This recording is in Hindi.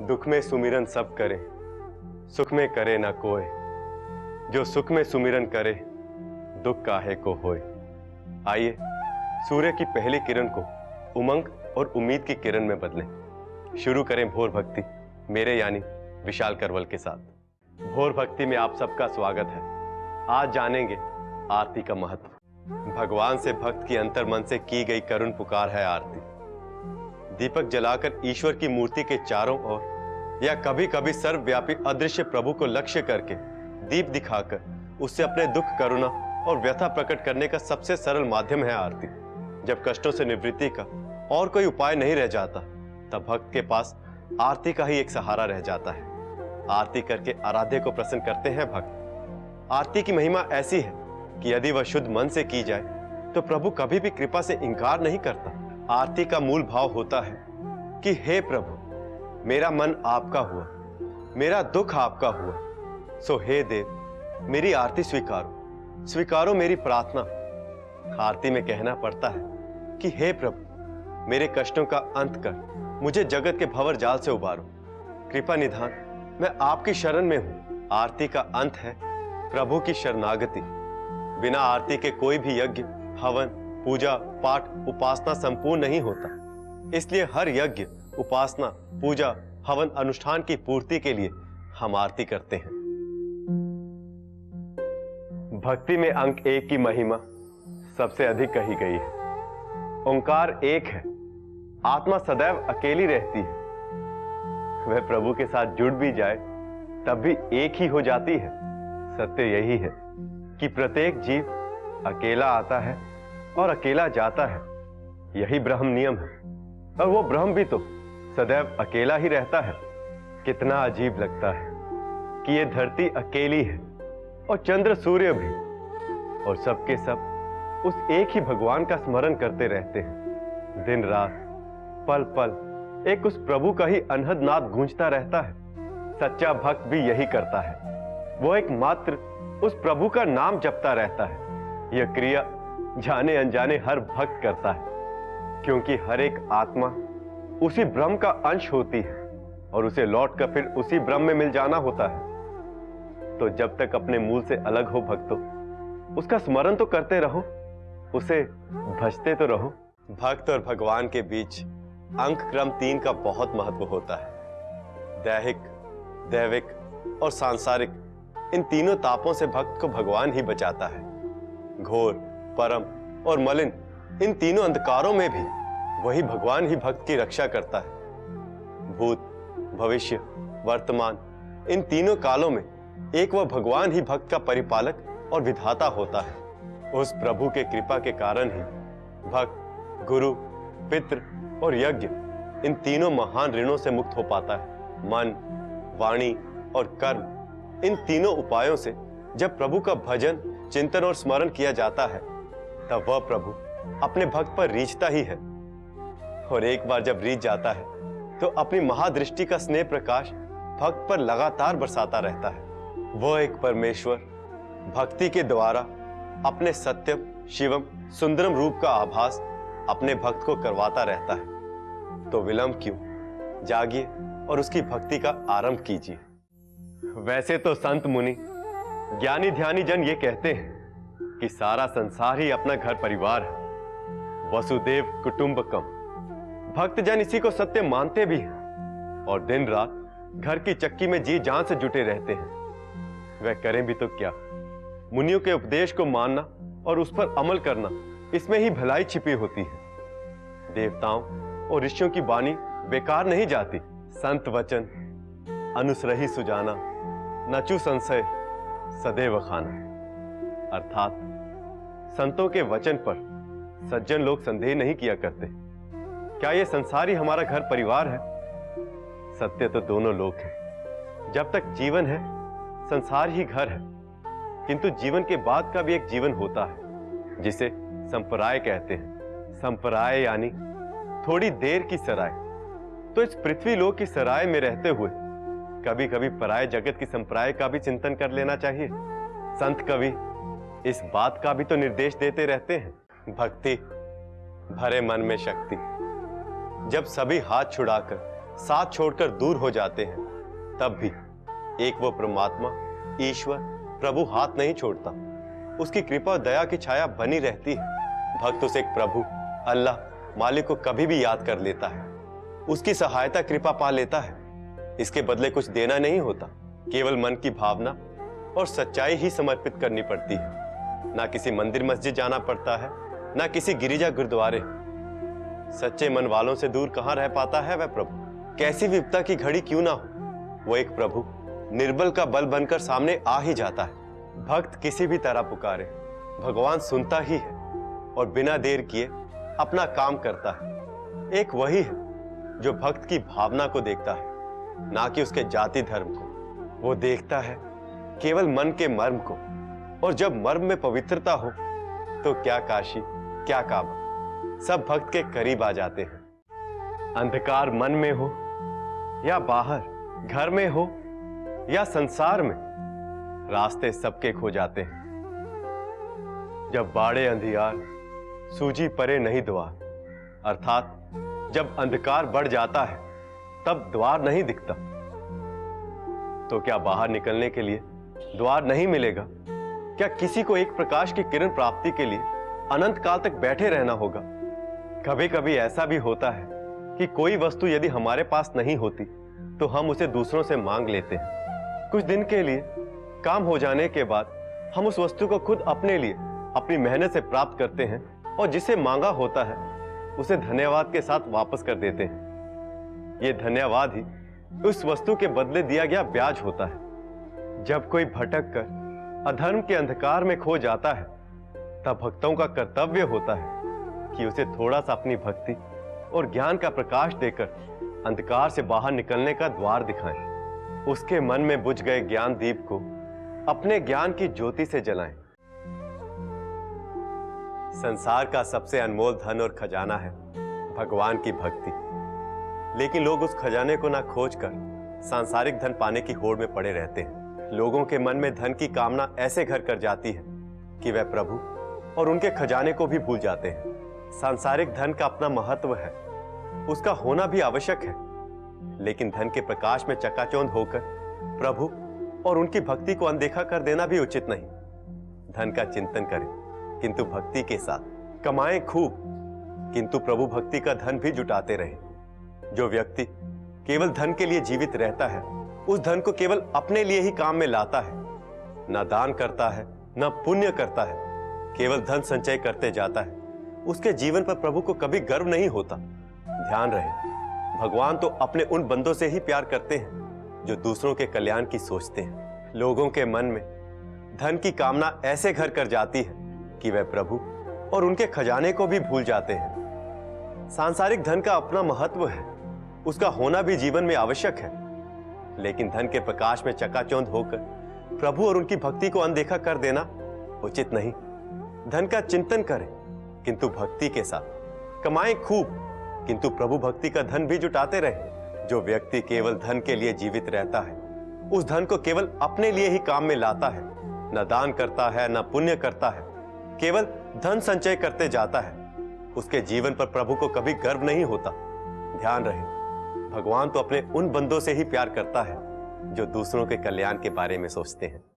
दुख में सुमिरन सब करे, सुख में करे ना कोय। जो सुख में सुमिरन करे, दुख काहे को होए। आइए सूर्य की पहली किरण को उमंग और उम्मीद की किरण में बदलें। शुरू करें भोर भक्ति मेरे यानी विशाल करवल के साथ। भोर भक्ति में आप सबका स्वागत है। आज जानेंगे आरती का महत्व। भगवान से भक्त की अंतर मन से की गई करुण पुकार है आरती। दीपक जलाकर ईश्वर की मूर्ति के चारों ओर या कभी कभी सर्वव्यापी अदृश्य प्रभु को लक्ष्य करके दीप दिखाकर उससे अपने दुख, करुणा और व्यथा प्रकट करने का सबसे सरल माध्यम है आरती। जब कष्टों से निवृत्ति का और कोई उपाय नहीं रह जाता, तब भक्त के पास आरती का ही एक सहारा रह जाता है। आरती करके आराध्य को प्रसन्न करते हैं भक्त। आरती की महिमा ऐसी है कि यदि वह शुद्ध मन से की जाए तो प्रभु कभी भी कृपा से इंकार नहीं करता। आरती का मूल भाव होता है कि हे प्रभु, मेरा मन आपका हुआ, मेरा दुख आपका हुआ, सो हे देव मेरी आरती स्वीकारो, स्वीकारो मेरी प्रार्थना। आरती में कहना पड़ता है कि हे प्रभु, मेरे कष्टों का अंत कर मुझे जगत के भंवर जाल से उबारो। कृपा निधान, मैं आपकी शरण में हूं। आरती का अंत है प्रभु की शरणागति। बिना आरती के कोई भी यज्ञ, हवन, पूजा, पाठ, उपासना संपूर्ण नहीं होता। इसलिए हर यज्ञ, उपासना, पूजा, हवन, अनुष्ठान की पूर्ति के लिए हम आरती करते हैं। भक्ति में अंक 1 की महिमा सबसे अधिक कही गई है। ओंकार एक है, आत्मा सदैव अकेली रहती है। वह प्रभु के साथ जुड़ भी जाए तब भी एक ही हो जाती है। सत्य यही है कि प्रत्येक जीव अकेला आता है और अकेला जाता है। यही ब्रह्म नियम है, और वो ब्रह्म भी तो सदैव अकेला ही रहता है। कितना अजीब लगता है कि ये धरती अकेली है और चंद्र सूर्य भी, और सबके सब उस एक ही भगवान का स्मरण करते रहते हैं। दिन रात, पल पल एक उस प्रभु का ही अनहद नाद गूंजता रहता है। सच्चा भक्त भी यही करता है। वो एक मात्र उस प्रभु का नाम जपता रहता है। यह क्रिया जाने अनजाने हर भक्त करता है, क्योंकि हर एक आत्मा उसी ब्रह्म का अंश होती है और उसे लौटकर फिर उसी ब्रह्म में मिल जाना होता है। तो जब तक अपने मूल से अलग हो भक्तों, उसका स्मरण तो करते रहो, उसे भजते तो रहो। भक्त और भगवान के बीच अंक क्रम 3 का बहुत महत्व होता है। दैहिक, दैविक और सांसारिक, इन तीनों तापों से भक्त को भगवान ही बचाता है। घोर, परम और मलिन, इन तीनों अंधकारों में भी वही भगवान ही भक्त की रक्षा करता है। भूत, भविष्य, वर्तमान, इन तीनों कालों में एक वह भगवान ही भक्त का परिपालक और विधाता होता है। उस प्रभु के कृपा के कारण ही भक्त गुरु, पितृ और यज्ञ, इन तीनों महान ऋणों से मुक्त हो पाता है। मन, वाणी और कर्म, इन तीनों उपायों से जब प्रभु का भजन, चिंतन और स्मरण किया जाता है, तब वह प्रभु अपने भक्त पर रीझता ही है। और एक बार जब रीझ जाता है तो अपनी महादृष्टि का स्नेह प्रकाश भक्त पर लगातार बरसाता रहता है। वह एक परमेश्वर भक्ति के द्वारा अपने सत्यम, शिवम, सुंदरम रूप का आभास अपने भक्त को करवाता रहता है। तो विलंब क्यों, जागिए और उसकी भक्ति का आरंभ कीजिए। वैसे तो संत मुनि, ज्ञानी ध्यानी जन ये कहते हैं कि सारा संसार ही अपना घर परिवार है, वसुदेव कुटुंबकम। भक्त जन इसी को सत्य मानते भी हैं और दिन रात घर की चक्की में जी जान से जुटे रहते हैं। वह करें भी तो क्या? मुनियों के उपदेश को मानना और उस पर अमल करना, इसमें ही भलाई छिपी होती है। देवताओं और ऋषियों की वाणी बेकार नहीं जाती। संत वचन अनुसरही सुजाना, नचु संशय सदैव खाना। अर्थात संतों के वचन पर सज्जन लोग संदेह नहीं किया करते। क्या यह संसार ही हमारा घर परिवार है? सत्य तो दोनों लोक है। जब तक जीवन है, संसार ही घर है, किंतु जीवन के बाद का भी एक जीवन होता है जिसे संपराय कहते हैं। संपराय यानी थोड़ी देर की सराय। तो इस पृथ्वी लोक की सराय में रहते हुए कभी कभी पराय जगत की संप्राय का भी चिंतन कर लेना चाहिए। संत कवि इस बात का भी तो निर्देश देते रहते हैं। भक्ति भरे मन में शक्ति। जब सभी हाथ छुड़ाकर साथ छोड़कर दूर हो जाते हैं, तब भी एक वो परमात्मा ईश्वर प्रभु हाथ नहीं छोड़ता। उसकी कृपा और दया की छाया बनी रहती है। भक्त उसे प्रभु अल्लाह मालिक को कभी भी याद कर लेता है, उसकी सहायता कृपा पा लेता है। इसके बदले कुछ देना नहीं होता, केवल मन की भावना और सच्चाई ही समर्पित करनी पड़ती है। ना किसी मंदिर मस्जिद जाना पड़ता है, ना किसी गिरिजा गुरुद्वारे। सच्चे मन वालों से दूर कहां रह पाता है वह प्रभु। कैसी विपदा की घड़ी क्यों ना हो, वो एक प्रभु निर्बल का बल बनकर सामने आ ही जाता है। भक्त किसी भी तरह पुकारे, भगवान सुनता ही है और बिना देर किए अपना काम करता है। एक वही है जो भक्त की भावना को देखता है, ना कि उसके जाति धर्म को। वो देखता है केवल मन के मर्म को, और जब मर्म में पवित्रता हो तो क्या काशी क्या काबा, सब भक्त के करीब आ जाते हैं। अंधकार मन में हो या बाहर, घर में हो या संसार में, रास्ते सबके खो जाते हैं। जब बाड़े अंधियार सूजी परे नहीं द्वार, अर्थात जब अंधकार बढ़ जाता है तब द्वार नहीं दिखता। तो क्या बाहर निकलने के लिए द्वार नहीं मिलेगा? क्या किसी को एक प्रकाश की किरण प्राप्ति के लिए अनंत काल तक बैठे रहना होगा? कभी कभी ऐसा भी होता है कि कोई वस्तु यदि हमारे पास नहीं होती तो हम उसे दूसरों से मांग लेते हैं। कुछ दिन के लिए काम हो जाने के बाद हम उस वस्तु को खुद अपने लिए अपनी मेहनत से प्राप्त करते हैं, और जिसे मांगा होता है उसे धन्यवाद के साथ वापस कर देते हैं। यह धन्यवाद ही उस वस्तु के बदले दिया गया ब्याज होता है। जब कोई भटक कर अधर्म के अंधकार में खो जाता है, तब भक्तों का कर्तव्य होता है कि उसे थोड़ा सा अपनी भक्ति और ज्ञान का प्रकाश देकर अंधकार से बाहर निकलने का द्वार दिखाएं। उसके मन में बुझ गए ज्ञान दीप को अपने ज्ञान की ज्योति से जलाएं। संसार का सबसे अनमोल धन और खजाना है भगवान की भक्ति, लेकिन लोग उस खजाने को ना खोजकर सांसारिक धन पाने की होड़ में पड़े रहते हैं। लोगों के मन में धन की कामना ऐसे घर कर जाती है कि वह प्रभु और उनके खजाने को भी भूल जाते हैं। सांसारिक धन का अपना महत्व है, उसका होना भी आवश्यक है, लेकिन धन के प्रकाश में चकाचौंध होकर प्रभु और उनकी भक्ति को अनदेखा कर देना भी उचित नहीं। धन का चिंतन करें किंतु भक्ति के साथ, कमाएं खूब किंतु प्रभु भक्ति का धन भी जुटाते रहें। जो व्यक्ति केवल धन के लिए जीवित रहता है, उस धन को केवल अपने लिए ही काम में लाता है, ना दान करता है ना पुण्य करता है, केवल धन संचय करते जाता है, उसके जीवन पर प्रभु को कभी गर्व नहीं होता। ध्यान रहे, भगवान तो अपने उन बंदों से ही प्यार करते हैं जो दूसरों के कल्याण की सोचते हैं। लोगों के मन में धन की कामना ऐसे घर कर जाती है कि वह प्रभु और उनके खजाने को भी भूल जाते हैं। सांसारिक धन का अपना महत्व है, उसका होना भी जीवन में आवश्यक है, लेकिन धन के प्रकाश में चकाचौंध होकर प्रभु और उनकी भक्ति को अनदेखा कर देना उचित नहीं। धन का चिंतन करें किंतु भक्ति के साथ, कमाएं खूब किंतु प्रभु भक्ति का धन भी जुटाते रहें। जो व्यक्ति केवल धन के लिए जीवित रहता है, उस धन को केवल अपने लिए ही काम में लाता है, न दान करता है न पुण्य करता है, केवल धन संचय करते जाता है, उसके जीवन पर प्रभु को कभी गर्व नहीं होता। ध्यान रहे, भगवान तो अपने उन बंदों से ही प्यार करता है जो दूसरों के कल्याण के बारे में सोचते हैं।